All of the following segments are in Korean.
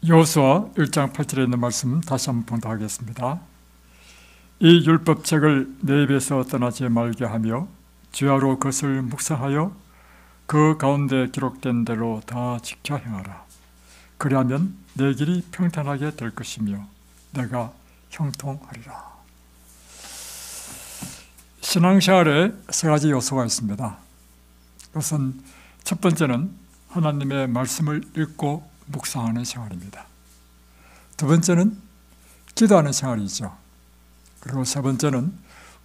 여호수아 1장 8절에 있는 말씀 다시 한번 봉독하겠습니다. 이 율법책을 내 입에서 떠나지 말게 하며 주야로 그것을 묵상하여 그 가운데 기록된 대로 다 지켜 행하라. 그리하면 내 길이 평탄하게 될 것이며 내가 형통하리라. 신앙생활에 세 가지 요소가 있습니다. 그것은 첫 번째는 하나님의 말씀을 읽고 묵상하는 생활입니다. 두 번째는 기도하는 생활이죠. 그리고 세 번째는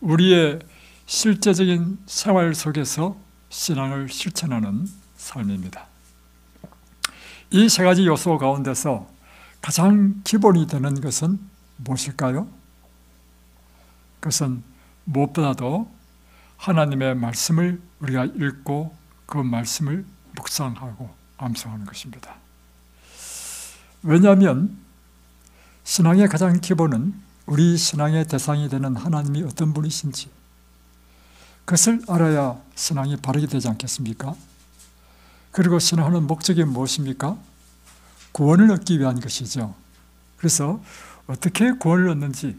우리의 실제적인 생활 속에서 신앙을 실천하는 삶입니다. 이 세 가지 요소 가운데서 가장 기본이 되는 것은 무엇일까요? 그것은 무엇보다도 하나님의 말씀을 우리가 읽고 그 말씀을 묵상하고 암송하는 것입니다. 왜냐하면 신앙의 가장 기본은 우리 신앙의 대상이 되는 하나님이 어떤 분이신지 그것을 알아야 신앙이 바르게 되지 않겠습니까? 그리고 신앙하는 목적이 무엇입니까? 구원을 얻기 위한 것이죠. 그래서 어떻게 구원을 얻는지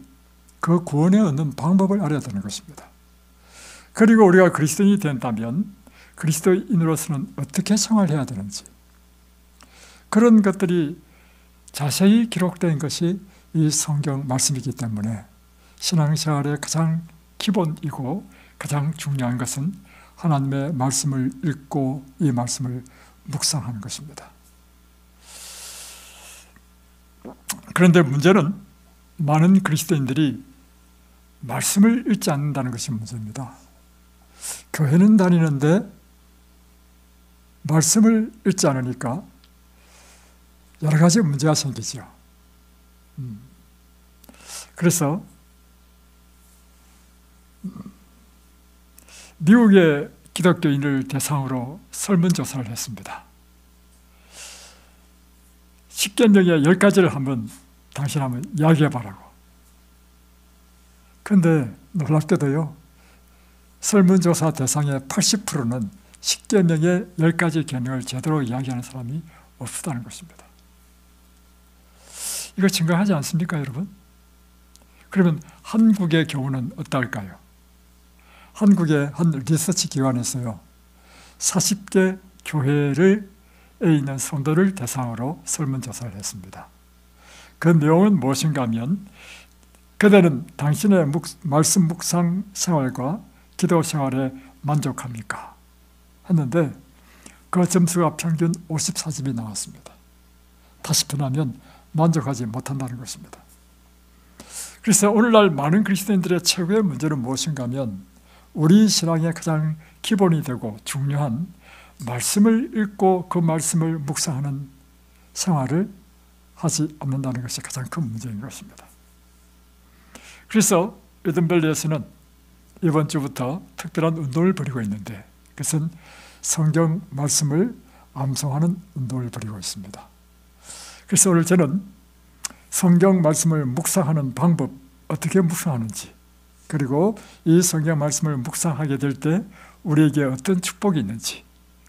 그 구원을 얻는 방법을 알아야 되는 것입니다. 그리고 우리가 그리스도인이 된다면 그리스도인으로서는 어떻게 생활해야 되는지 그런 것들이 자세히 기록된 것이 이 성경 말씀이기 때문에 신앙생활의 가장 기본이고 가장 중요한 것은 하나님의 말씀을 읽고 이 말씀을 묵상하는 것입니다. 그런데 문제는 많은 그리스도인들이 말씀을 읽지 않는다는 것이 문제입니다. 교회는 다니는데 말씀을 읽지 않으니까 여러 가지 문제가 생기죠. 그래서 미국의 기독교인을 대상으로 설문조사를 했습니다. 십계명의 10가지를 한번 당신 한번 이야기해봐라고. 그런데 놀랍게도요, 설문조사 대상의 80%는 십계명의 10가지 계명을 제대로 이야기하는 사람이 없다는 것입니다. 이거 증거하지 않습니까, 여러분? 그러면 한국의 경우는 어떨까요? 한국의 한 리서치 기관에서요, 40개 교회에 있는 성도를 대상으로 설문조사를 했습니다. 그 내용은 무엇인가 하면 그대는 당신의 말씀 묵상 생활과 기도 생활에 만족합니까? 했는데 그 점수가 평균 54점이 나왔습니다. 다시 표현하면 만족하지 못한다는 것입니다. 그래서 오늘날 많은 그리스도인들의 최고의 문제는 무엇인가 하면 우리 신앙의 가장 기본이 되고 중요한 말씀을 읽고 그 말씀을 묵상하는 생활을 하지 않는다는 것이 가장 큰 문제인 것입니다. 그래서 에든밸리에서는 이번 주부터 특별한 운동을 벌이고 있는데 그것은 성경 말씀을 암송하는 운동을 벌이고 있습니다. 그래서 오늘 저는 성경 말씀을 묵상하는 방법, 어떻게 묵상하는지, 그리고 이 성경 말씀을 묵상하게 될 때 우리에게 어떤 축복이 있는지,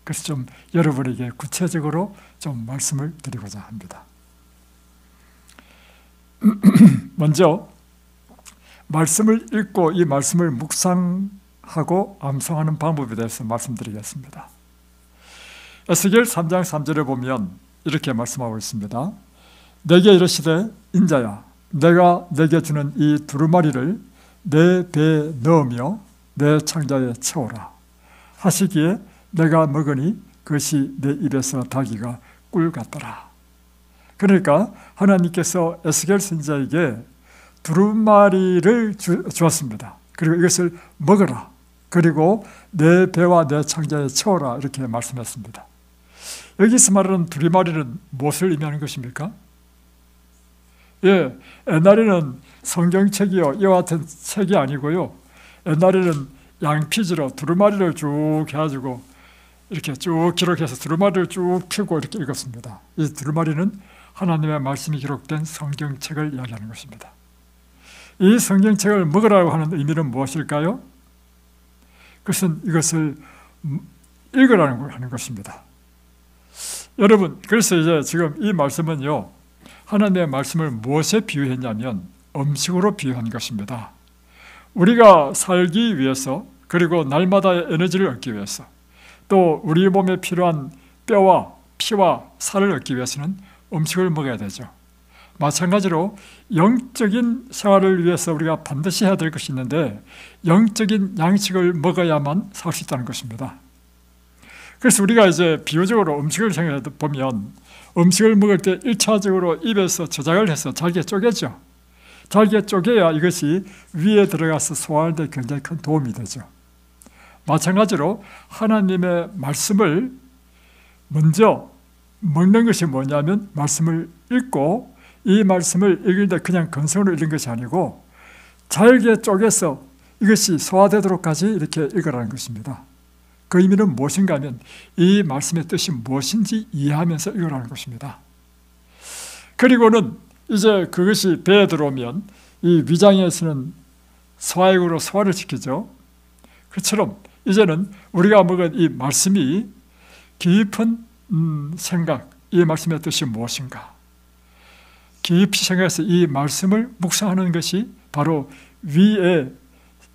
그래서 좀 여러분에게 구체적으로 좀 말씀을 드리고자 합니다. 먼저 말씀을 읽고 이 말씀을 묵상하고 암송하는 방법에 대해서 말씀드리겠습니다. 에스겔 3장 3절에 보면 이렇게 말씀하고 있습니다. 내게 이르시되 인자야 내가 내게 주는 이 두루마리를 내 배에 넣으며 내 창자에 채우라 하시기에 내가 먹으니 그것이 내 입에서 닭이가 꿀 같더라. 그러니까 하나님께서 에스겔 선지자에게 두루마리를 주었습니다. 그리고 이것을 먹어라. 그리고 내 배와 내 창자에 채워라 이렇게 말씀했습니다. 여기서 말하는 두루마리는 무엇을 의미하는 것입니까? 옛날에는 성경책이요 이와 같은 책이 아니고요, 옛날에는 양피지로 두루마리를 쭉 해가지고 이렇게 쭉 기록해서 두루마리를 쭉 펴고 이렇게 읽었습니다. 이 두루마리는 하나님의 말씀이 기록된 성경책을 이야기하는 것입니다. 이 성경책을 먹으라고 하는 의미는 무엇일까요? 그것은 이것을 읽으라는 걸 하는 것입니다. 여러분, 그래서 이제 지금 이 말씀은요, 하나님의 말씀을 무엇에 비유했냐면 음식으로 비유한 것입니다. 우리가 살기 위해서, 그리고 날마다의 에너지를 얻기 위해서, 또 우리 몸에 필요한 뼈와 피와 살을 얻기 위해서는 음식을 먹어야 되죠. 마찬가지로 영적인 생활을 위해서 우리가 반드시 해야 될 것이 있는데 영적인 양식을 먹어야만 살 수 있다는 것입니다. 그래서 우리가 이제 비유적으로 음식을 생각해 보면 음식을 먹을 때 1차적으로 입에서 저장을 해서 잘게 쪼개죠. 잘게 쪼개야 이것이 위에 들어가서 소화할 때 굉장히 큰 도움이 되죠. 마찬가지로 하나님의 말씀을 먼저 먹는 것이 뭐냐면 말씀을 읽고, 이 말씀을 읽을 때 그냥 건성으로 읽는 것이 아니고 잘게 쪼개서 이것이 소화되도록까지 이렇게 읽으라는 것입니다. 그 의미는 무엇인가 하면 이 말씀의 뜻이 무엇인지 이해하면서 읽으라는 것입니다. 그리고는 이제 그것이 배에 들어오면 이 위장에서는 소화액으로 소화를 시키죠. 그처럼 이제는 우리가 먹은 이 말씀이 깊은 생각, 이 말씀의 뜻이 무엇인가 깊이 생각해서 이 말씀을 묵상하는 것이 바로 위에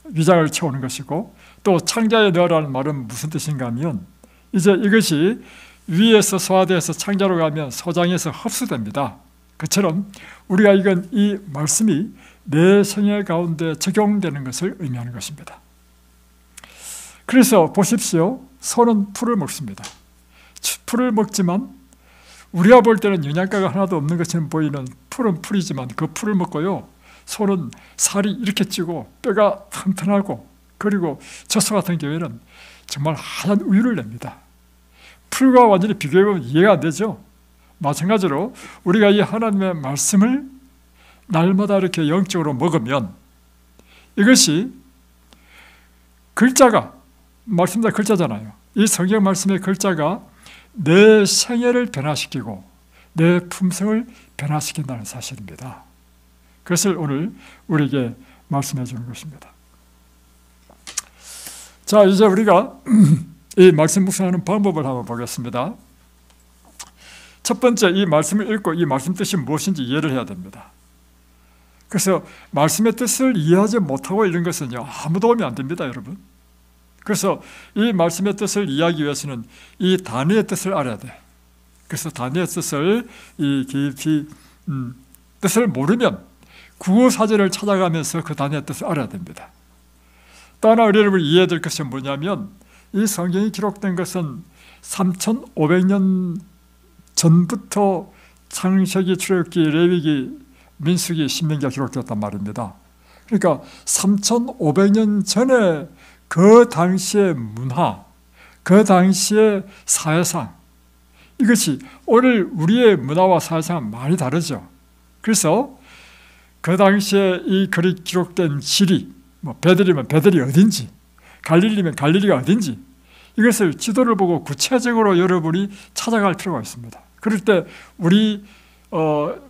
위장을 채우는 것이고, 또 창자에 넣으라는 말은 무슨 뜻인가 하면 이제 이것이 위에서 소화돼서 창자로 가면 소장에서 흡수됩니다. 그처럼 우리가 읽은 이 말씀이 내 생애 가운데 적용되는 것을 의미하는 것입니다. 그래서 보십시오. 소는 풀을 먹습니다. 풀을 먹지만 우리가 볼 때는 영양가가 하나도 없는 것처럼 보이는 풀은 풀이지만 그 풀을 먹고요, 소는 살이 이렇게 찌고 뼈가 튼튼하고, 그리고 젖소 같은 경우에는 정말 하얀 우유를 냅니다. 풀과 완전히 비교해보면 이해가 안 되죠. 마찬가지로 우리가 이 하나님의 말씀을 날마다 이렇게 영적으로 먹으면 이것이 글자가, 말씀도 글자잖아요. 이 성경 말씀의 글자가 내 생애를 변화시키고 내 품성을 변화시킨다는 사실입니다. 그것을 오늘 우리에게 말씀해 주는 것입니다. 자, 이제 우리가 이 말씀 묵상하는 방법을 한번 보겠습니다. 첫 번째, 이 말씀을 읽고 이 말씀 뜻이 무엇인지 이해를 해야 됩니다. 그래서 말씀의 뜻을 이해하지 못하고 읽는 것은요, 아무 도움이 안 됩니다, 여러분. 그래서 이 말씀의 뜻을 이해하기 위해서는 이 단어의 뜻을 알아야 돼. 그래서 단어의 뜻을 깊이 뜻을 모르면 국어사전을 찾아가면서 그 단어의 뜻을 알아야 됩니다. 또 하나 여러분 이해해야 될 것은 뭐냐면 이 성경이 기록된 것은 3,500년 전부터 창세기, 출애굽기, 레위기, 민수기, 신명기가 기록되었단 말입니다. 그러니까 3,500년 전에 그 당시의 문화, 그 당시의 사회상, 이것이 오늘 우리의 문화와 사회상은 많이 다르죠. 그래서 그 당시에 이 글이 기록된 지리, 베들이면 베들이 어딘지, 갈릴리면 갈릴리가 어딘지, 이것을 지도를 보고 구체적으로 여러분이 찾아갈 필요가 있습니다. 그럴 때 우리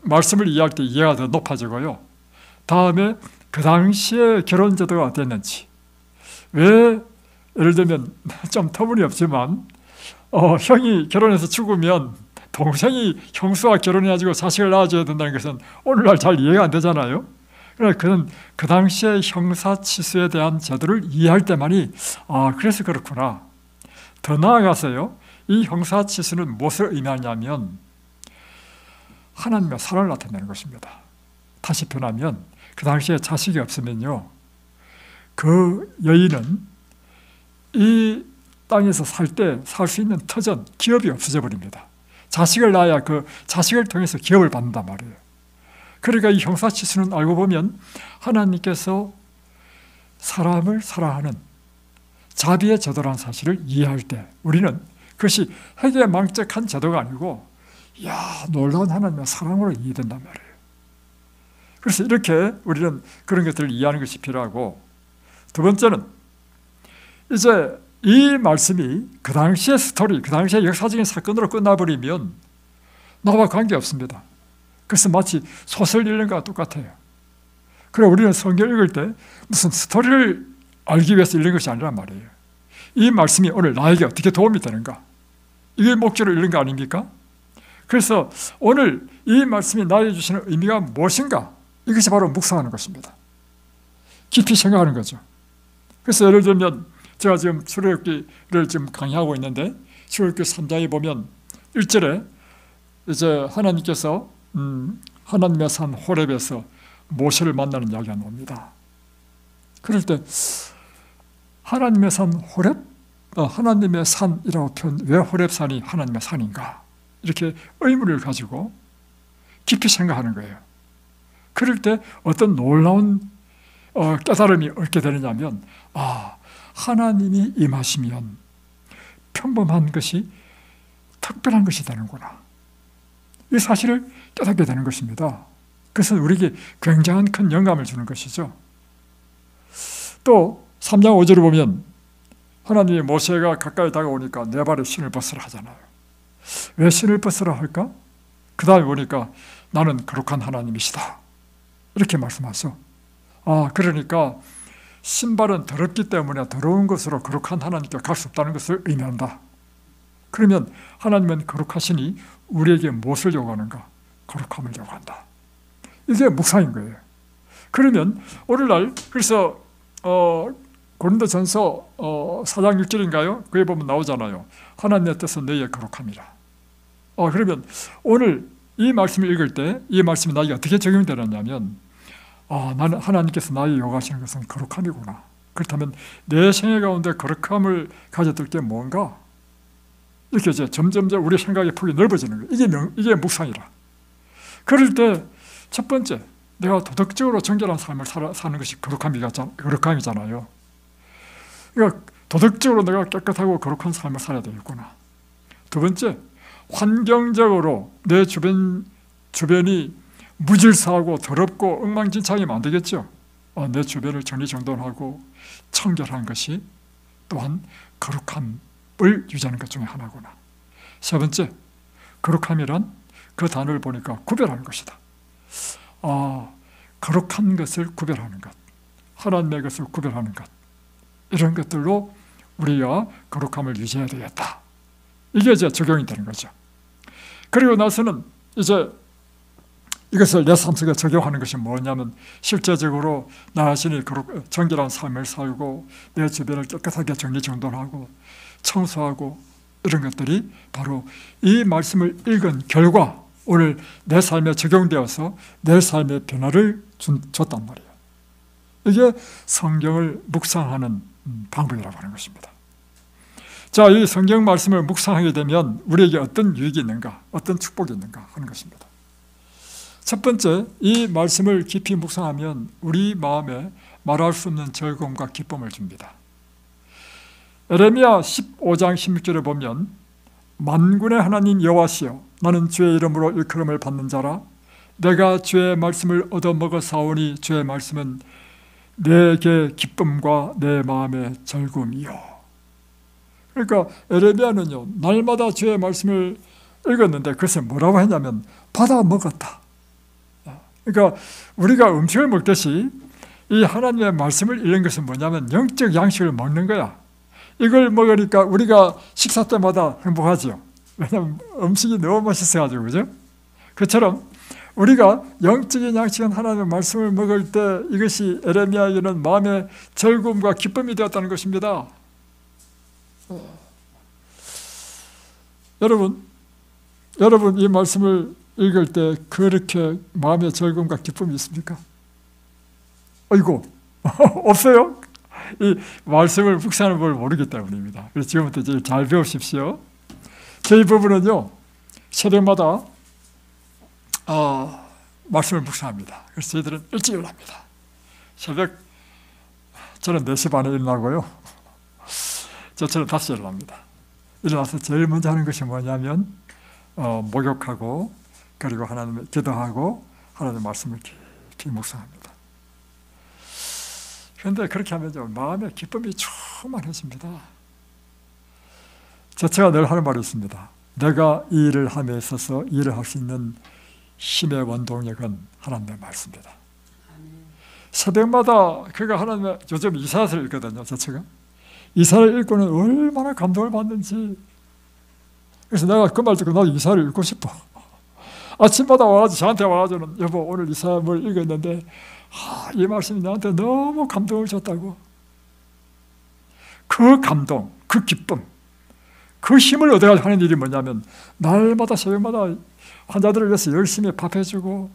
말씀을 이해할 때 이해가 더 높아지고요. 다음에 그 당시에 결혼 제도가 어땠는지, 왜 예를 들면 좀 터무니없지만 형이 결혼해서 죽으면 동생이 형수와 결혼해가지고 자식을 낳아줘야 된다는 것은 오늘날 잘 이해가 안 되잖아요. 그러나 그는 그 당시에 형사치수에 대한 제도를 이해할 때만이 그래서 그렇구나. 더 나아가서요, 이 형사치수는 무엇을 의미하냐면 하나님의 사랑을 나타내는 것입니다. 다시 표현하면 그 당시에 자식이 없으면요, 그 여인은 이 땅에서 살 때 살 수 있는 터전, 기업이 없어져 버립니다. 자식을 낳아야 그 자식을 통해서 기업을 받는단 말이에요. 그러니까 이 형사치수는 알고 보면 하나님께서 사람을 사랑하는 자비의 제도라는 사실을 이해할 때 우리는 그것이 회개망측한 제도가 아니고 놀라운 하나님의 사랑으로 이해된단 말이에요. 그래서 이렇게 우리는 그런 것들을 이해하는 것이 필요하고, 두 번째는 이제 이 말씀이 그 당시의 스토리, 그 당시의 역사적인 사건으로 끝나버리면 나와 관계없습니다. 그래서 마치 소설 읽는 것과 똑같아요. 그래, 우리는 성경 읽을 때 무슨 스토리를 알기 위해서 읽는 것이 아니란 말이에요. 이 말씀이 오늘 나에게 어떻게 도움이 되는가, 이게 목적으로 읽는 거 아닙니까? 그래서 오늘 이 말씀이 나에게 주시는 의미가 무엇인가? 이것이 바로 묵상하는 것입니다. 깊이 생각하는 거죠. 그래서 예를 들면 제가 지금 출애굽기를 지금 강의하고 있는데 출애굽기 3장에 보면 1절에 이제 하나님께서 하나님의 산 호렙에서 모세를 만나는 이야기가 나옵니다. 그럴 때 하나님의 산 호렙? 하나님의 산이라고 표현, 왜 호렙산이 하나님의 산인가? 이렇게 의문을 가지고 깊이 생각하는 거예요. 그럴 때 어떤 놀라운 깨달음이 얻게 되느냐면 하나님이 임하시면 평범한 것이 특별한 것이 되는구나. 이 사실을 깨닫게 되는 것입니다. 그래서 우리에게 굉장한 큰 영감을 주는 것이죠. 또 3장 5절을 보면 하나님이 모세가 가까이 다가오니까 내 발에 신을 벗으라 하잖아요. 왜 신을 벗으라 할까? 그 다음에 보니까 나는 거룩한 하나님이시다 이렇게 말씀하죠. 그러니까 신발은 더럽기 때문에 더러운 것으로 거룩한 하나님께 갈 수 없다는 것을 의미한다. 그러면 하나님은 거룩하시니 우리에게 무엇을 요구하는가? 거룩함을 요구한다. 이게 묵상인 거예요. 그러면 오늘날 그래서 고린도전서 4장 6절인가요? 거기 보면 나오잖아요. 하나님의 뜻은 너희의 거룩함이라. 그러면 오늘 이 말씀을 읽을 때 이 말씀이 나에게 어떻게 적용되느냐면 나는 하나님께서 나에게 요구하시는 것은 거룩함이구나. 그렇다면 내 생애 가운데 거룩함을 가져들 게 뭔가? 이렇게 이제 점점 우리 생각의 폭이 넓어지는 거예요. 이게 묵상이라. 그럴 때 첫 번째, 내가 도덕적으로 정결한 삶을 사는 것이 거룩함이잖아요. 그러니까 도덕적으로 내가 깨끗하고 거룩한 삶을 살아야 되겠구나. 두 번째, 환경적으로 내 주변이 무질서하고 더럽고 엉망진창이면 안 되겠죠. 내 주변을 정리정돈하고 청결한 것이 또한 거룩함을 유지하는 것 중에 하나구나. 세 번째, 거룩함이란 그 단어를 보니까 구별하는 것이다. 거룩한 것을 구별하는 것, 하나님의 것을 구별하는 것, 이런 것들로 우리가 거룩함을 유지해야 되겠다. 이게 이제 적용이 되는 거죠. 그리고 나서는 이제 이것을 내 삶 속에 적용하는 것이 뭐냐면 실제적으로 나 자신이 정결한 삶을 살고 내 주변을 깨끗하게 정리정돈하고 청소하고 이런 것들이 바로 이 말씀을 읽은 결과 오늘 내 삶에 적용되어서 내 삶의 변화를 줬단 말이에요. 이게 성경을 묵상하는 방법이라고 하는 것입니다. 자, 이 성경 말씀을 묵상하게 되면 우리에게 어떤 유익이 있는가, 어떤 축복이 있는가 하는 것입니다. 첫 번째, 이 말씀을 깊이 묵상하면 우리 마음에 말할 수 없는 즐거움과 기쁨을 줍니다. 에레미야 15장 16절에 보면 만군의 하나님 여호와시여 나는 주의 이름으로 일컬음을 받는 자라 내가 주의 말씀을 얻어먹어 사오니 주의 말씀은 내게 기쁨과 내 마음의 즐거움이요. 그러니까 에레미야는요 날마다 주의 말씀을 읽었는데 그것을 뭐라고 했냐면 받아 먹었다. 그러니까 우리가 음식을 먹듯이 이 하나님의 말씀을 읽는 것은 뭐냐면 영적 양식을 먹는 거야. 이걸 먹으니까 우리가 식사 때마다 행복하죠. 왜냐하면 음식이 너무 맛있어가지고, 그죠? 그처럼 우리가 영적인 양식은 하나님의 말씀을 먹을 때 이것이 에레미야에게는 마음의 즐거움과 기쁨이 되었다는 것입니다. 여러분 이 말씀을 읽을 때 그렇게 마음의 즐거움과 기쁨이 있습니까? 어이구 없어요? 이 말씀을 묵상하는 걸 모르기 때문입니다. 그래서 지금부터 이제 잘 배우십시오. 저희 부부는요 새벽마다 말씀을 묵상합니다. 그래서 저희들은 일찍 일어납니다. 새벽 저는 4시 반에 일어나고요. 저처럼 5시에 일어납니다. 일어나서 제일 먼저 하는 것이 뭐냐면 목욕하고 그리고 하나님의 기도하고 하나님의 말씀을 깊이 묵상합니다. 그런데 그렇게 하면 좀 마음의 기쁨이 충만해집니다. 제가 늘 하는 말이 있습니다. 내가 이 일을 함에 있어서 일을 할 수 있는 힘의 원동력은 하나님의 말씀입니다. 새벽마다 그가 하나님의 요즘 이사야서를 읽거든요. 제가 이사야를 읽고는 얼마나 감동을 받는지. 그래서 내가 그 말 듣고 나도 이사야를 읽고 싶어. 아침마다 와가지고 저한테 와가지고는 여보 오늘 이사야를 읽었는데 이 말씀이 나한테 너무 감동을 줬다고. 그 감동, 그 기쁨, 그 힘을 얻어가지고 하는 일이 뭐냐면 날마다 새벽마다 환자들을 위해서 열심히 밥해주고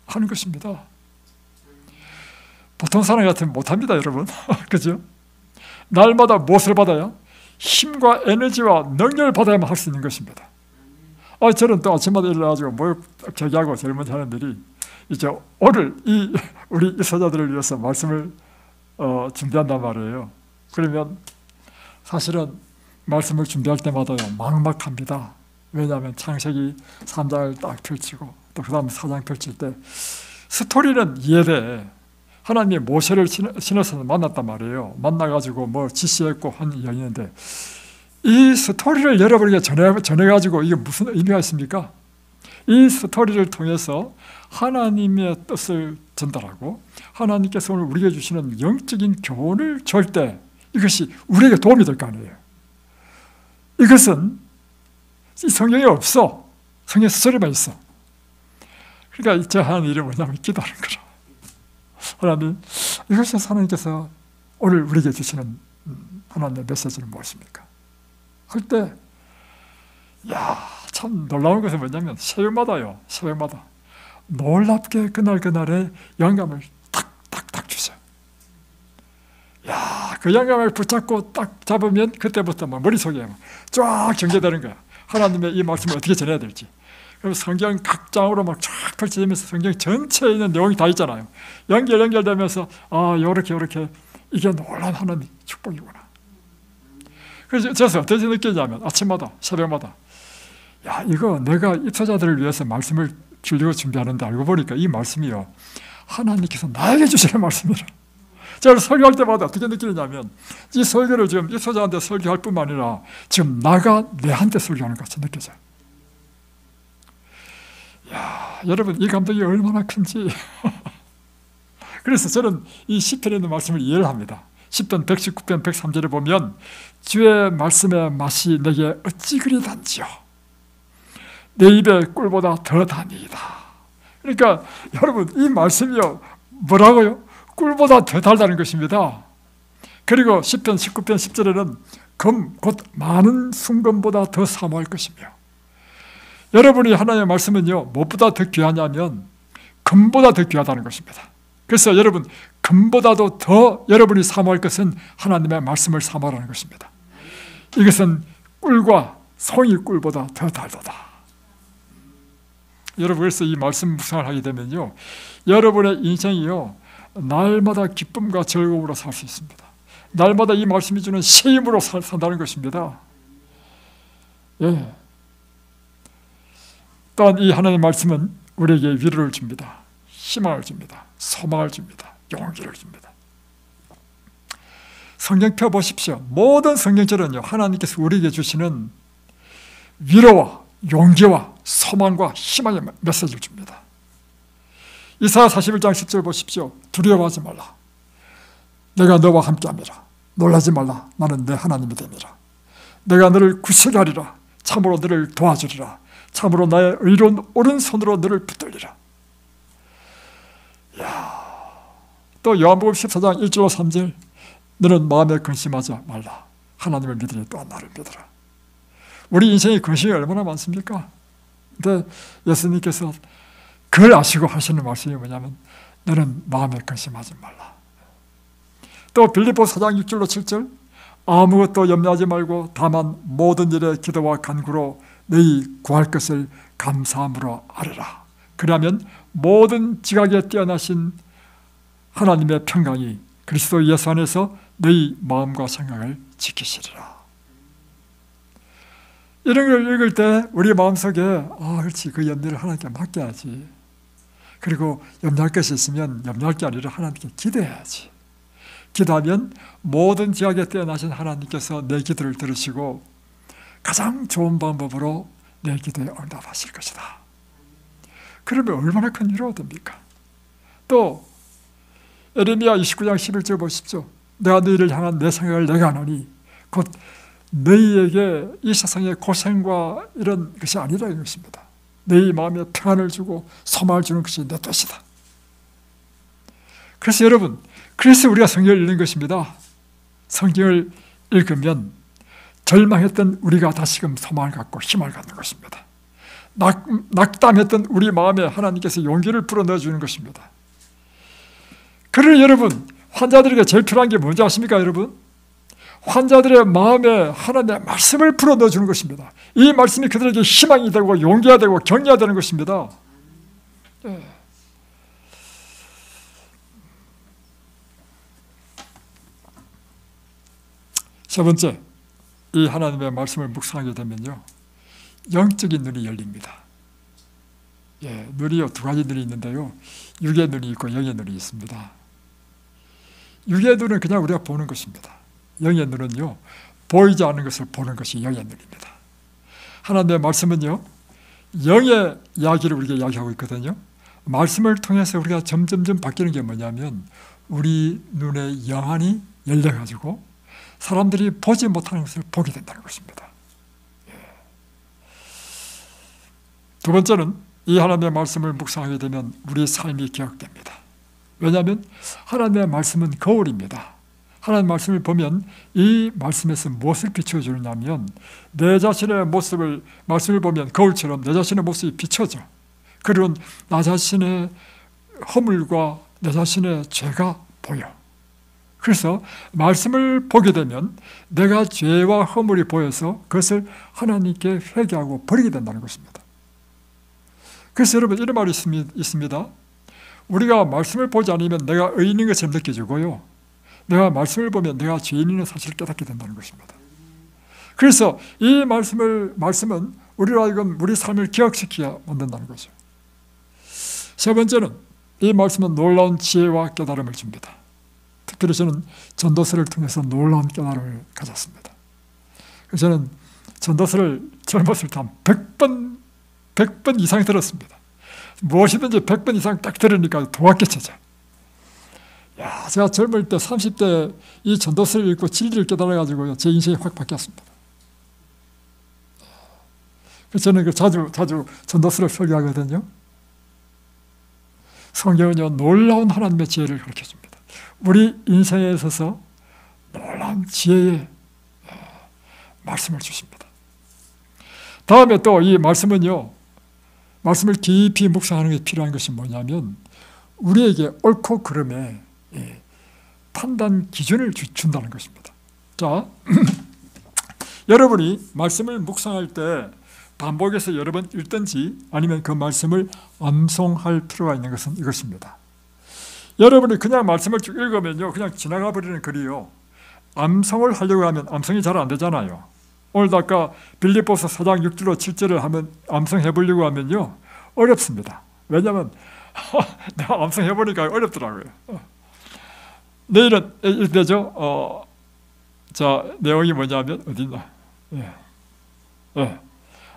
하는 것입니다. 보통 사람 같으면 못합니다, 여러분. 그죠? 날마다 무엇을 받아야? 힘과 에너지와 능력을 받아야만 할 수 있는 것입니다. 저는 또 아침마다 일어나가지고 모욕 제기하고 젊은 사람들이 이제 오늘 우리 이사자들을 위해서 말씀을 준비한단 말이에요. 그러면 사실은 말씀을 준비할 때마다요 막막합니다. 왜냐하면 창세기 3장을 딱 펼치고 또 그 다음 4장 펼칠 때 스토리는 이해돼. 하나님이 모세를 시내에서 만났단 말이에요. 만나가지고 뭐 지시했고 한 이야기인데 이 스토리를 여러분에게 전해가지고 이게 무슨 의미가 있습니까? 이 스토리를 통해서 하나님의 뜻을 전달하고 하나님께서 오늘 우리에게 주시는 영적인 교훈을 줄 때 이것이 우리에게 도움이 될 거 아니에요. 이것은 이 성경에 없어. 성경 스토리만 있어. 그러니까 제가 하는 일이 뭐냐면 기도하는 거죠. 하나님, 이것이 하나님께서 오늘 우리에게 주시는 하나님의 메시지는 무엇입니까? 할 때, 참 놀라운 것은 뭐냐면 새벽마다요, 새벽마다 놀랍게 그날의 영감을 탁 주세요. 그 영감을 붙잡고 딱 잡으면 그때부터 머릿속에 쫙 전개되는 거야. 하나님의 이 말씀을 어떻게 전해야 될지. 그럼 성경 각 장으로 막 쫙 펼쳐지면서 성경 전체에 있는 내용이 다 있잖아요. 연결되면서 요렇게 이게 놀라운 하나님의 축복이구나. 그래서 어떻게 느끼냐면 아침마다 새벽마다 이거 내가 입사자들을 위해서 말씀을 주려고 준비하는데 알고 보니까 이 말씀이요 하나님께서 나에게 주시는 말씀이라. 제가 설교할 때마다 어떻게 느끼냐면 이 설교를 지금 입사자한테 설교할 뿐만 아니라 지금 나가 내한테 설교하는 것 같이 느껴져요. 여러분 이 감동이 얼마나 큰지. 그래서 저는 이 시편에 있는 말씀을 이해를 합니다. 시편 119편 103절에 보면 주의 말씀의 맛이 내게 어찌 그리 단지요 내 입에 꿀보다 더 다니이다. 그러니까 여러분 이 말씀이요 뭐라고요? 꿀보다 더 달다는 것입니다. 그리고 시편 19편 10절에는 금 곧 많은 순금보다 더 사모할 것이며 여러분이 하나님의 말씀은요 무엇보다 더 귀하냐면 금보다 더 귀하다는 것입니다. 그래서 여러분 금보다도 더 여러분이 사모할 것은 하나님의 말씀을 사모하라는 것입니다. 이것은 꿀과 송이 꿀보다 더 달도다. 여러분 그래서 이 말씀 묵상을 하게 되면요 여러분의 인생이요 날마다 기쁨과 즐거움으로 살 수 있습니다. 날마다 이 말씀이 주는 새 힘으로 산다는 것입니다. 또한 이 하나님의 말씀은 우리에게 위로를 줍니다. 희망을 줍니다. 소망을 줍니다. 용기를 줍니다. 성경 펴보십시오. 모든 성경처럼요 하나님께서 우리에게 주시는 위로와 용기와 소망과 희망의 메시지를 줍니다. 이사야 41장 10절 보십시오. 두려워하지 말라. 내가 너와 함께함이라. 놀라지 말라. 나는 내 하나님이 됨이라. 내가 너를 구세게 하리라. 참으로 너를 도와주리라. 참으로 나의 의로운 오른손으로 너를 붙들리라. 또 요한복음 14장 1절로 3절 너는 마음에 근심하지 말라. 하나님을 믿으니 또한 나를 믿으라. 우리 인생의 근심이 얼마나 많습니까? 근데 예수님께서 그걸 아시고 하시는 말씀이 뭐냐면 너는 마음에 근심하지 말라. 또 빌립보 4장 6절로 7절 아무것도 염려하지 말고 다만 모든 일에 기도와 간구로 너희 구할 것을 감사함으로 아뢰라. 그러면 모든 지각에 뛰어나신 하나님의 평강이 그리스도 예수 안에서 너희 마음과 생각을 지키시리라. 이런 걸 읽을 때 우리 마음속에 그렇지 그 염려를 하나님께 맡겨야지. 그리고 염려할 것이 있으면 염려할 게 아니라 하나님께 기도해야지. 기도하면 모든 지각에 뛰어나신 하나님께서 내 기도를 들으시고 가장 좋은 방법으로 내 기도에 응답하실 것이다. 그러면 얼마나 큰 위로가 됩니까? 또 에레미야 29장 11절 보십시오. 내가 너희를 향한 내 생각을 내가 하노니 곧 너희에게 이 세상의 고생과 이런 것이 아니라는 것입니다. 내 마음에 평안을 주고 소망을 주는 것이 내 뜻이다. 그래서 여러분, 그래서 우리가 성경을 읽는 것입니다. 성경을 읽으면 절망했던 우리가 다시금 소망을 갖고 힘을 갖는 것입니다. 낙담했던 우리 마음에 하나님께서 용기를 불어넣어 주는 것입니다. 그러니 여러분, 환자들에게 제일 필요한 게 뭔지 아십니까 여러분? 환자들의 마음에 하나님의 말씀을 불어넣어 주는 것입니다. 이 말씀이 그들에게 희망이 되고 용기가 되고 격려가 되는 것입니다. 세 번째, 이 하나님의 말씀을 묵상하게 되면요, 영적인 눈이 열립니다. 눈이요, 두 가지 눈이 있는데요, 육의 눈이 있고 영의 눈이 있습니다. 육의 눈은 그냥 우리가 보는 것입니다. 영의 눈은요, 보이지 않는 것을 보는 것이 영의 눈입니다. 하나님의 말씀은요, 영의 이야기를 우리에게 이야기하고 있거든요. 말씀을 통해서 우리가 점점점 바뀌는 게 뭐냐면 우리 눈의 영안이 열려가지고 사람들이 보지 못하는 것을 보게 된다는 것입니다. 두 번째는 이 하나님의 말씀을 묵상하게 되면 우리의 삶이 기억됩니다. 왜냐하면 하나님의 말씀은 거울입니다. 하나님의 말씀을 보면 이 말씀에서 무엇을 비춰주느냐면 내 자신의 모습을, 말씀을 보면 거울처럼 내 자신의 모습이 비춰져. 그리고 나 자신의 허물과 내 자신의 죄가 보여. 그래서 말씀을 보게 되면 내가 죄와 허물이 보여서 그것을 하나님께 회개하고 버리게 된다는 것입니다. 그래서 여러분, 이런 말이 있습니다. 우리가 말씀을 보지 않으면 내가 의인인 것처럼 느껴지고요, 내가 말씀을 보면 내가 죄인인 사실을 깨닫게 된다는 것입니다. 그래서 이 말씀은 우리로 하여금 우리 삶을 기억시켜야 만든다는 거죠. 세 번째는 이 말씀은 놀라운 지혜와 깨달음을 줍니다. 특별히 저는 전도서를 통해서 놀라운 깨달음을 가졌습니다. 그래서 저는 전도서를 젊었을 때 한 100번 이상 들었습니다. 무엇이든지 100번 이상 딱 들으니까 도학개체죠. 제가 젊을 때 30대 이 전도서를 읽고 진리를 깨달아가지고 제 인생이 확 바뀌었습니다. 그래서 저는 자주 전도서를 설교하거든요. 성경은요, 놀라운 하나님의 지혜를 가르쳐줍니다. 우리 인생에 있어서 놀라운 지혜의 말씀을 주십니다. 다음에 또 이 말씀은요, 말씀을 깊이 묵상하는 게 필요한 것이 뭐냐면 우리에게 옳고 그름의 판단 기준을 준다는 것입니다. 자, 여러분이 말씀을 묵상할 때 반복해서 여러 번 읽든지 아니면 그 말씀을 암송할 필요가 있는 것은 이것입니다. 여러분이 그냥 말씀을 쭉 읽으면요, 그냥 지나가 버리는 글이요, 암송을 하려고 하면 암송이 잘 안 되잖아요. 오늘도 아까 빌립보서 4장 6절로 7절을 하면 암송해 보려고 하면요, 어렵습니다. 왜냐하면 내가 암송해 보니까 어렵더라고요. 내일은 이렇게 되죠. 자, 내용이 뭐냐면 어딨나?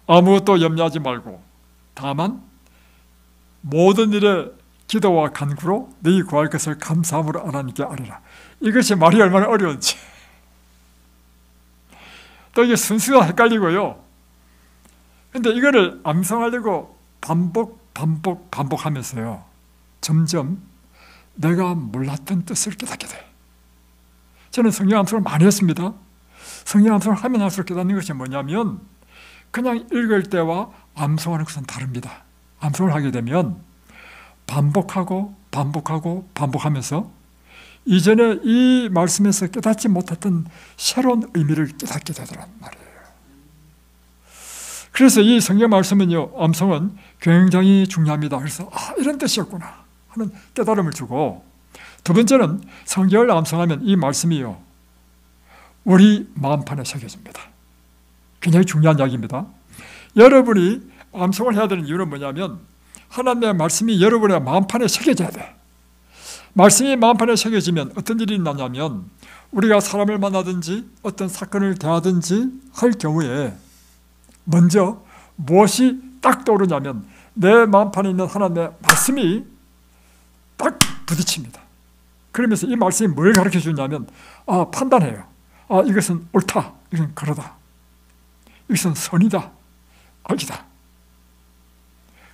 아무것도 염려하지 말고 다만 모든 일에 기도와 간구로 너희 구할 것을 감사함으로 하나님께 아뢰라. 이것이 말이 얼마나 어려운지. 또 이게 순수가 헷갈리고요. 근데 이거를 암송하려고 반복하면서요, 점점 내가 몰랐던 뜻을 깨닫게 돼. 저는 성경 암송을 많이 했습니다. 성경 암송을 하면 할수록 깨닫는 것이 뭐냐면 그냥 읽을 때와 암송하는 것은 다릅니다. 암송을 하게 되면 반복하면서 이전에 이 말씀에서 깨닫지 못했던 새로운 의미를 깨닫게 되더란 말이에요. 그래서 이 성경 말씀은요, 암송은 굉장히 중요합니다. 그래서 이런 뜻이었구나 하는 깨달음을 주고, 두 번째는 성경을 암송하면 이 말씀이요, 우리 마음판에 새겨집니다. 굉장히 중요한 이야기입니다. 여러분이 암송을 해야 되는 이유는 뭐냐면 하나님의 말씀이 여러분의 마음판에 새겨져야 돼. 말씀이 마음판에 새겨지면 어떤 일이 나냐면 우리가 사람을 만나든지 어떤 사건을 대하든지 할 경우에 먼저 무엇이 딱 떠오르냐면 내 마음판에 있는 하나님의 말씀이 딱 부딪힙니다. 그러면서 이 말씀이 뭘 가르쳐 주냐면 판단해요. 이것은 옳다, 이것은 그러다, 이것은 선이다, 악이다.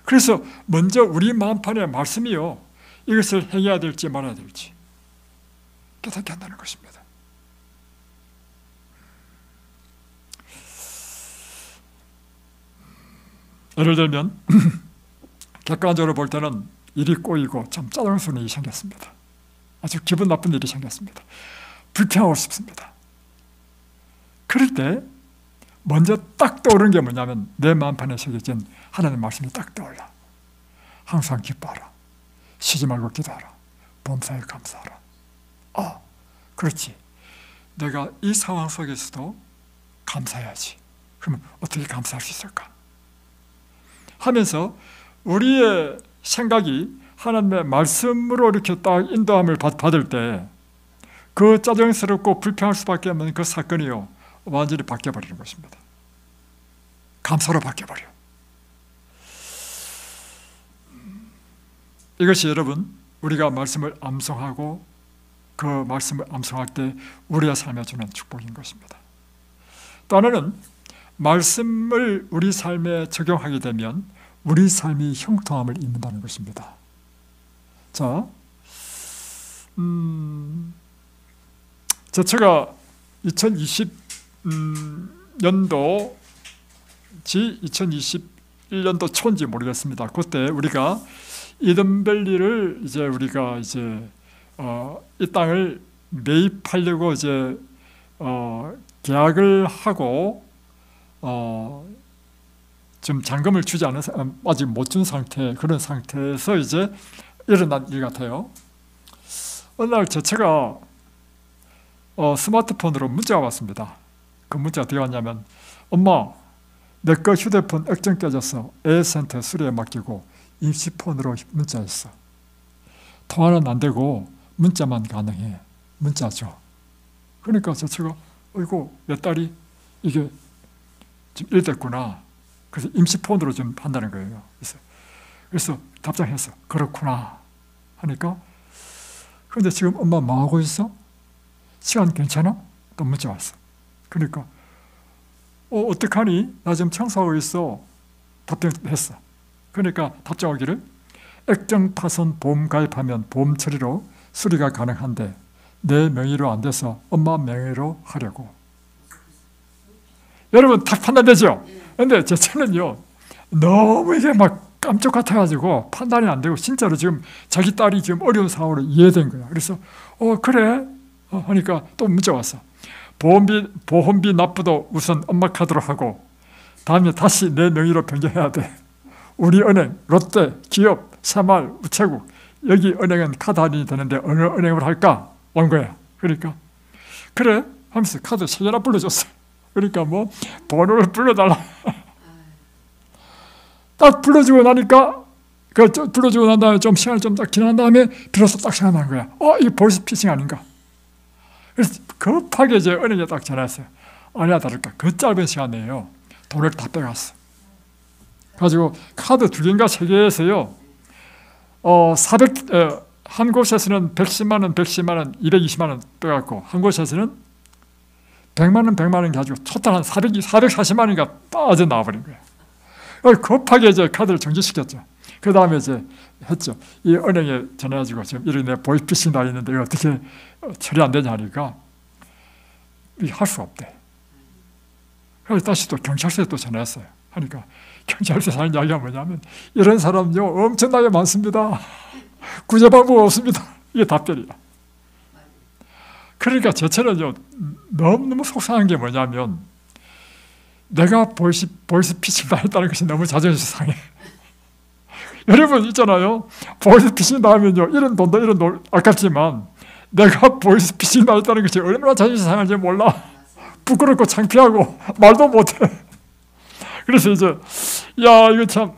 그래서 먼저 우리 마음판에 말씀이요, 이것을 행해야 될지 말아야 될지 깨닫게 한다는 것입니다. 예를 들면 객관적으로 볼 때는 일이 꼬이고 참 짜증스러운 일이 생겼습니다. 아주 기분 나쁜 일이 생겼습니다. 불평하고 싶습니다. 그럴 때 먼저 딱 떠오르는 게 뭐냐면 내 마음판에 새겨진 하나님의 말씀이 딱 떠올라. 항상 기뻐하라. 쉬지 말고 기도하라. 범사에 감사하라. 그렇지. 내가 이 상황 속에서도 감사해야지. 그러면 어떻게 감사할 수 있을까? 하면서 우리의 생각이 하나님의 말씀으로 이렇게 딱 인도함을 받을 때 그 짜증스럽고 불평할 수밖에 없는 그 사건이요, 완전히 바뀌어버리는 것입니다. 감사로 바뀌어버려. 이것이 여러분, 우리가 말씀을 암송하고 그 말씀을 암송할 때 우리의 삶에 주는 축복인 것입니다. 또 하나는 말씀을 우리 삶에 적용하게 되면 우리 삶이 형통함을 입는다는 것입니다. 자, 제가 2020년도지 2021년도 초인지 모르겠습니다. 그때 우리가 이든밸리를 우리가 이 땅을 매입하려고 계약을 하고 좀 잔금을 주지 않은, 아직 못 준 상태, 그런 상태에서 일어난 일 같아요. 어느 날 제가 스마트폰으로 문자가 왔습니다. 그 문자가 어떻게 왔냐면, 엄마, 내 거 휴대폰 액정 깨졌어. A센터 수리에 맡기고 임시폰으로 문자했어. 통화는 안 되고 문자만 가능해. 문자 줘. 그러니까 제가 어이구, 내 딸이 이게 지금 일 됐구나. 그래서 임시폰으로 좀 한다는 거예요. 그래서 답장했어. 그렇구나 하니까, 그런데 지금 엄마 뭐 하고 있어? 시간 괜찮아? 또 문자 왔어. 그러니까 어떡하니? 나 지금 청소하고 있어. 답변했어. 그러니까 답장 오기를, 액정 파손 보험 가입하면 보험 처리로 수리가 가능한데 내 명의로 안 돼서 엄마 명의로 하려고. 여러분 딱 판단되죠? 근데 제처는요, 너무 이게 막 깜짝 같아가지고 판단이 안 되고, 진짜로 지금 자기 딸이 지금 어려운 상황으로 이해된 거야. 그래서 그래 하니까 또 문자 왔어. 보험비 납부도 우선 엄마 카드로 하고 다음에 다시 내 명의로 변경해야 돼. 우리 은행, 롯데, 기업, 새마을, 우체국, 여기 은행은 카드 할인이 되는데 어느 은행으로 할까? 온 거야. 그러니까 그래 하면서 카드 3개나 불러줬어. 그러니까 뭐 번호를 불러달라. 딱 불러주고 나니까, 불러주고 난 다음에 좀 시간을 좀 딱 지난 다음에 비로소 딱 생각난 거야. 이게 보이스피싱 아닌가? 그래서 급하게 은행에 딱 전화했어요. 아니야 다를까, 그 짧은 시간 내에요 돈을 다 빼갔어. 가지고 카드 2개인가 3개에서요, 한 곳에서는 110만 원, 220만 원 빼갖고, 한 곳에서는 100만 원 가지고 토탈 한 440만 원인가 빠져나와버린 거예요. 급하게 카드를 정지시켰죠. 그 다음에 했죠. 이 은행에 전화해가지고 지금 이런 보이스피싱 나 있는데 이거 어떻게 처리 안 되냐 하니까 할 수 없대. 그래서 다시 또 경찰서에 또 전화했어요. 하니까 경찰서에 하는 이야기가 뭐냐면, 이런 사람요 엄청나게 많습니다. 구제 방법 없습니다. 이게 답변이야. 그러니까 제처는요 너무 속상한 게 뭐냐면, 내가 보이스피싱 당했다는 것이 너무 자존심 상해. 여러분 있잖아요, 보이스피싱 당하면요 이런 돈도 아깝지만 내가 보이스피싱 당했다는 것이 얼마나 자존심 상한지 몰라. 부끄럽고 창피하고 말도 못해. 그래서 이거 참,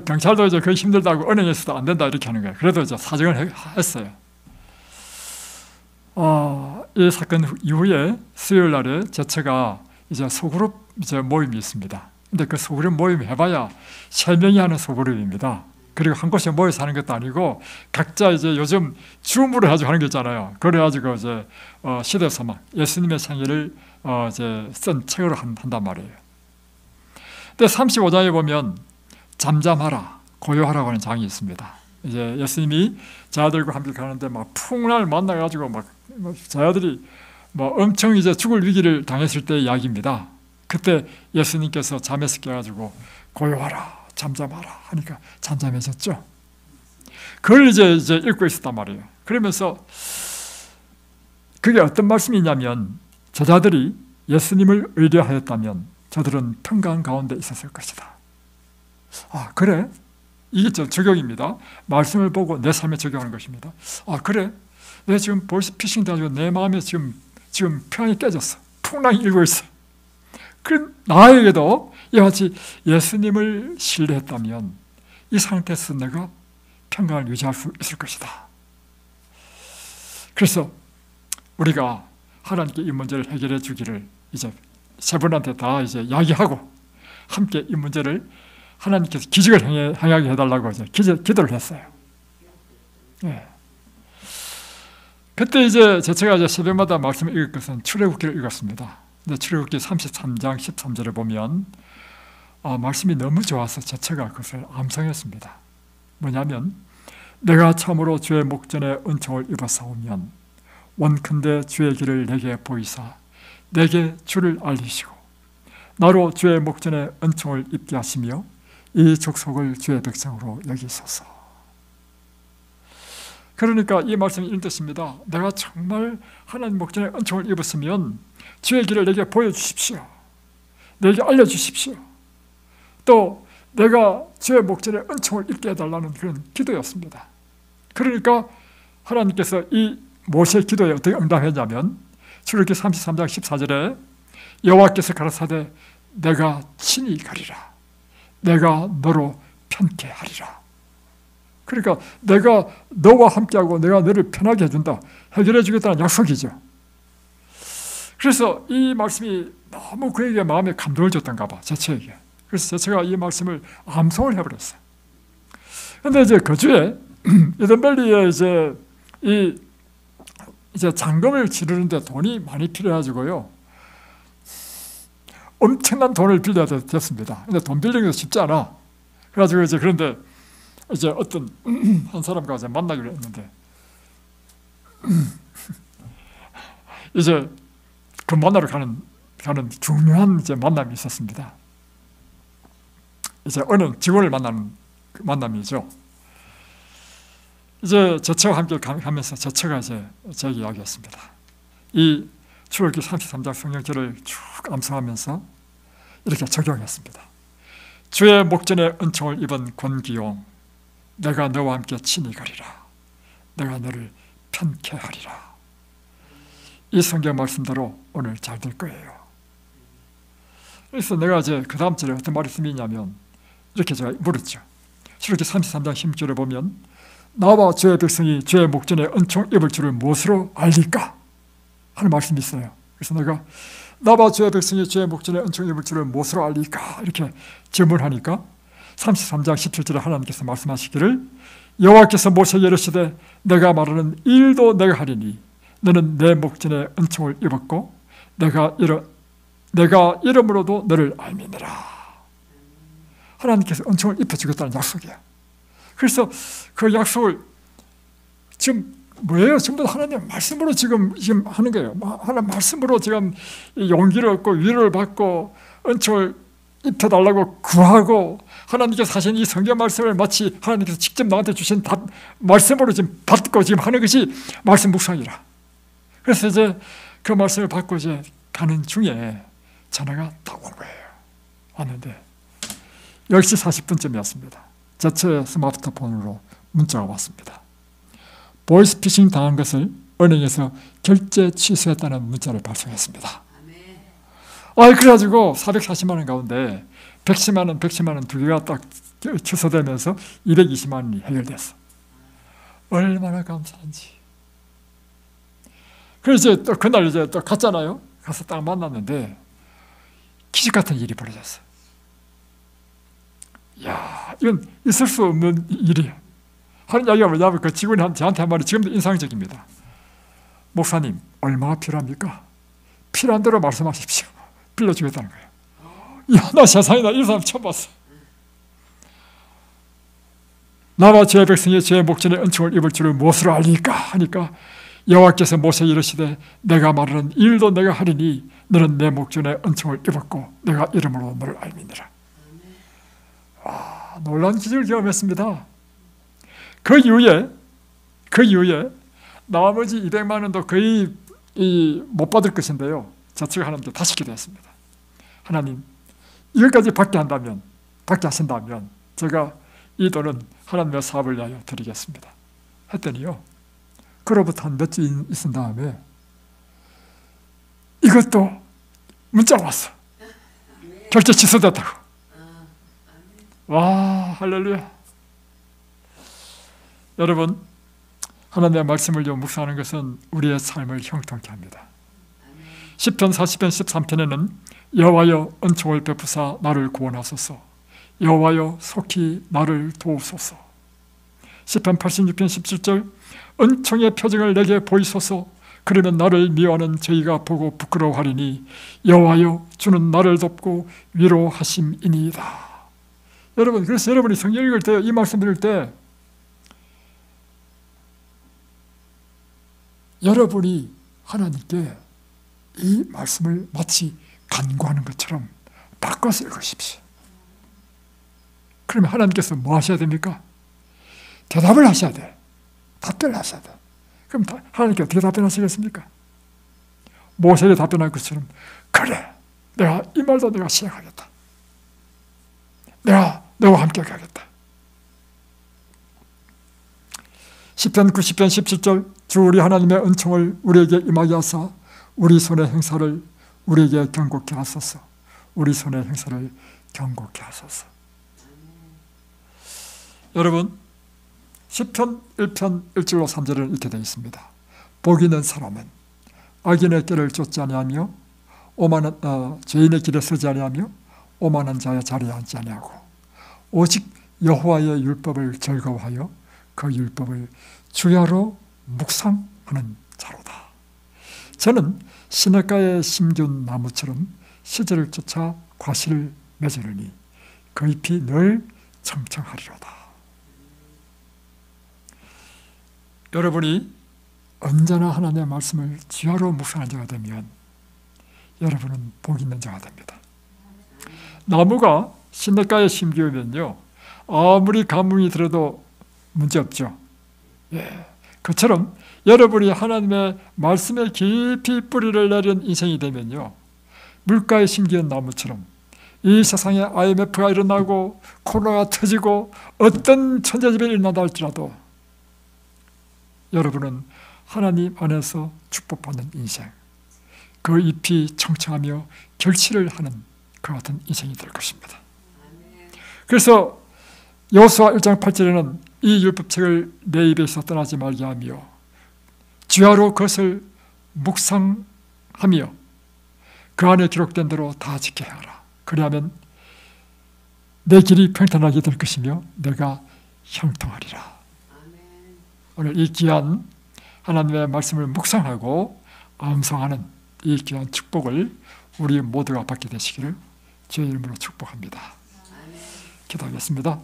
경찰도 그게 힘들다고 은행에서도 안 된다 이렇게 하는 거예요. 그래도 사정을 했어요. 이 사건 이후에 수요일 날에 제처가 소그룹 모임이 있습니다. 근데 그 소그룹 모임 해봐야 3명이 하는 소그룹입니다. 그리고 한 곳에 모여서 하는 것도 아니고 각자 요즘 줌으로 해가지고 하는 게 있잖아요. 그래가지고 시대소망, 예수님의 생애를 쓴 책으로 한단 말이에요. 근데 35장에 보면 잠잠하라, 고요하라고 하는 장이 있습니다. 이제 예수님이 자들과 함께 가는데 막 풍랑을 만나가지고 막 자들이 뭐 엄청 이제 죽을 위기를 당했을 때의 이야기입니다. 그때 예수님께서 잠에서 깨가지고 고요하라, 잠잠하라 하니까 잠잠해졌죠. 그걸 이제 읽고 있었단 말이에요. 그러면서 그게 어떤 말씀이냐면, 저자들이 예수님을 의뢰하였다면 저들은 평강 가운데 있었을 것이다. 아, 그래? 이게 적용입니다. 말씀을 보고 내 삶에 적용하는 것입니다. 아, 그래? 내가 지금 보이스피싱 돼가지고 내 마음에 지금 평안이 깨졌어. 풍랑이 일고 있어. 그 나에게도 이와 같이 예수님을 신뢰했다면 이 상태에서 내가 평강을 유지할 수 있을 것이다. 그래서 우리가 하나님께 이 문제를 해결해 주기를 이제 세 분한테 다 이제 이야기하고 함께 이 문제를 하나님께서 기적을 행하게 해달라고 이제 기도를 했어요. 예. 그때 이제 제가 이제 새벽마다 말씀을 읽을 것은 출애굽기를 읽었습니다. 근데 출애굽기 33장 13절에 보면 말씀이 너무 좋아서 제가 그것을 암송했습니다. 뭐냐면, 내가 참으로 주의 목전에 은총을 입어사오면 원컨대 주의 길을 내게 보이사 내게 주를 알리시고 나로 주의 목전에 은총을 입게 하시며 이 족속을 주의 백성으로 여기소서. 그러니까 이 말씀이 이런 뜻입니다. 내가 정말 하나님 목전에 은총을 입었으면 주의 길을 내게 보여주십시오. 내게 알려주십시오. 또 내가 주의 목전에 은총을 입게 해달라는 그런 기도였습니다. 그러니까 하나님께서 이 모세의 기도에 어떻게 응답했냐면, 출애굽기 33장 14절에 여호와께서 가라사대 내가 친히 가리라. 내가 너로 편케 하리라. 그러니까 내가 너와 함께하고 내가 너를 편하게 해준다, 해결해 주겠다는 약속이죠. 그래서 이 말씀이 너무 그에게 마음에 감동을 줬던가 봐, 제처에게. 그래서 제처가 이 말씀을 암송을 해버렸어요. 그런데 이제 그 주에 이든밸리에 이제 장검을 치르는데 돈이 많이 필요해가지고요, 엄청난 돈을 빌려야 됐습니다. 근데 돈 빌리는 게 쉽지 않아. 그래가지고 그런데 어떤 한 사람과 이제 만나기로 했는데, 이제 그 만나러 가는 중요한 만남이 있었습니다. 이제 어느 직원을 만나는 만남이죠. 이제 제처와 함께 가면서 제처가 제게 이야기했습니다. 이 출애굽기 33장 성경절을 쭉 암송하면서 이렇게 적용했습니다. 주의 목전에 은총을 입은 권기용, 내가 너와 함께 친히 가리라. 내가 너를 편케 하리라. 이 성경 말씀대로 오늘 잘 될 거예요. 그래서 내가 그 다음 절에 어떤 말씀이 있냐면, 이렇게 제가 물었죠. 출애굽기 33장 16절에 보면 나와 주의 백성이 주의 목전에 은총 입을 줄을 무엇으로 알릴까? 하는 말씀이 있어요. 그래서 내가 나와 주의 백성이 주의 목전에 은총 입을 줄을 무엇으로 알릴까? 이렇게 질문하니까 33장 17절에 하나님께서 말씀하시기를 여호와께서 모세에게 이르시되 내가 말하는 일도 내가 하리니 너는 내 목전에 은총을 입었고 내가 이름으로도 너를 알미니라. 하나님께서 은총을 입혀주겠다는 약속이야. 그래서 그 약속을 지금 뭐예요? 전부 다 하나님 말씀으로 지금 하는 거예요. 하나님 말씀으로 지금 용기를 얻고 위로를 받고 은총을 입혀달라고 구하고, 하나님께서 하신 이 성경 말씀을 마치 하나님께서 직접 나한테 주신 말씀으로 지금 받고 지금 하는 것이 말씀 묵상이라. 그래서 그 말씀을 받고 가는 중에 전화가 딱 온 거예요. 왔는데 10시 40분쯤이었습니다. 제처의 스마트폰으로 문자가 왔습니다. 보이스피싱 당한 것을 은행에서 결제 취소했다는 문자를 발송했습니다. 그래가지고 440만 원 가운데 110만 원 두 개가 딱 취소되면서 220만 원이 해결됐어. 얼마나 감사한지. 그래서 또 그날 또 갔잖아요. 가서 딱 만났는데 기적 같은 일이 벌어졌어요. 야, 이건 있을 수 없는 일이에요. 하는 이야기가 뭐냐면 그 직원이 저한테 한 말이 지금도 인상적입니다. 목사님, 얼마가 필요합니까? 필요한 대로 말씀하십시오. 빌려주겠다는 거예요. 야, 나 세상에 나 이 사람 처음 봤어. 나와 제 백성이 제 목전에 은총을 입을 줄을 무엇으로 알리까 하니까 여호와께서 모세에게 이르시되 내가 말하는 일도 내가 하리니 너는 내 목전에 은총을 입었고 내가 이름으로 너를 알미니라. 와, 놀라운 기적을 경험했습니다. 그 이후에 나머지 200만 원도 거의 못 받을 것인데요, 저축 하나님께 다시 기도했습니다. 하나님, 이것까지 받게 하신다면 제가 이 돈은 하나님의 사업을 위하여 드리겠습니다 했더니요, 그로부터 한 몇 주 있은 다음에 이것도 문자가 왔어. 결제 취소됐다고. 와, 할렐루야. 여러분, 하나님의 말씀을 묵상하는 것은 우리의 삶을 형통케 합니다. 시편 40편 13편에는 여호와여 은총을 베푸사 나를 구원하소서, 여호와여 속히 나를 도우소서. 시편 86편 17절 은총의 표징을 내게 보이소서, 그러면 나를 미워하는 저희가 보고 부끄러워하리니 여호와여 주는 나를 돕고 위로하심이니이다. 여러분, 그래서 여러분이 성경 읽을 때, 이 말씀 들을 때 여러분이 하나님께 이 말씀을 마치 간구하는 것처럼 바꿔서 읽으십시오. 그러면 하나님께서 뭐 하셔야 됩니까? 대답을 하셔야 돼. 답변을 하셔야 돼. 그럼 하나님께 어떻게 답변하시겠습니까? 모세에게 답변할 것처럼, 그래, 내가 이 말도 내가 시행하겠다. 내가 너와 함께 가겠다. 시편 90편 17절 주 우리 하나님의 은총을 우리에게 임하게 하사 우리 손의 행사를 우리에게 경고케 하소서. 우리 손의 행사를 경고케 하소서. 여러분, 시편 1편 1절로 3절은 이렇게 되어 있습니다. 복 있는 사람은 악인의 길을 쫓지 아니하며 죄인의 길에 서지 아니하며 오만한 자의 자리에 앉지 아니하고 오직 여호와의 율법을 즐거워하여 그 율법을 주야로 묵상하는 자로다. 저는 시냇가에 심기운 나무처럼 시절을 쫓아 과실을 맺으려니 그 잎이 늘 청청하리로다. 여러분이 언제나 하나님의 말씀을 주야로 묵상하는 자가 되면 여러분은 복 있는 자가 됩니다. 나무가 시냇가에 심기우면요, 아무리 가뭄이 들어도 문제없죠. 예, 그처럼 여러분이 하나님의 말씀에 깊이 뿌리를 내린 인생이 되면요, 물가에 심기운 나무처럼 이 세상에 IMF가 일어나고 코로나가 터지고 어떤 천재지변이 일어난다 할지라도 여러분은 하나님 안에서 축복받는 인생, 그 잎이 청청하며 결실을 하는 그 같은 인생이 될 것입니다. 그래서 여호수아 1장 8절에는 이 율법책을 내 입에서 떠나지 말게 하며 주야로 그것을 묵상하며 그 안에 기록된 대로 다 지켜야 하라. 그리하면 내 길이 평탄하게 될 것이며 내가 형통하리라. 오늘 이 귀한 하나님의 말씀을 묵상하고 암송하는 이 귀한 축복을 우리 모두가 받게 되시기를 주의 이름으로 축복합니다. 기도하겠습니다.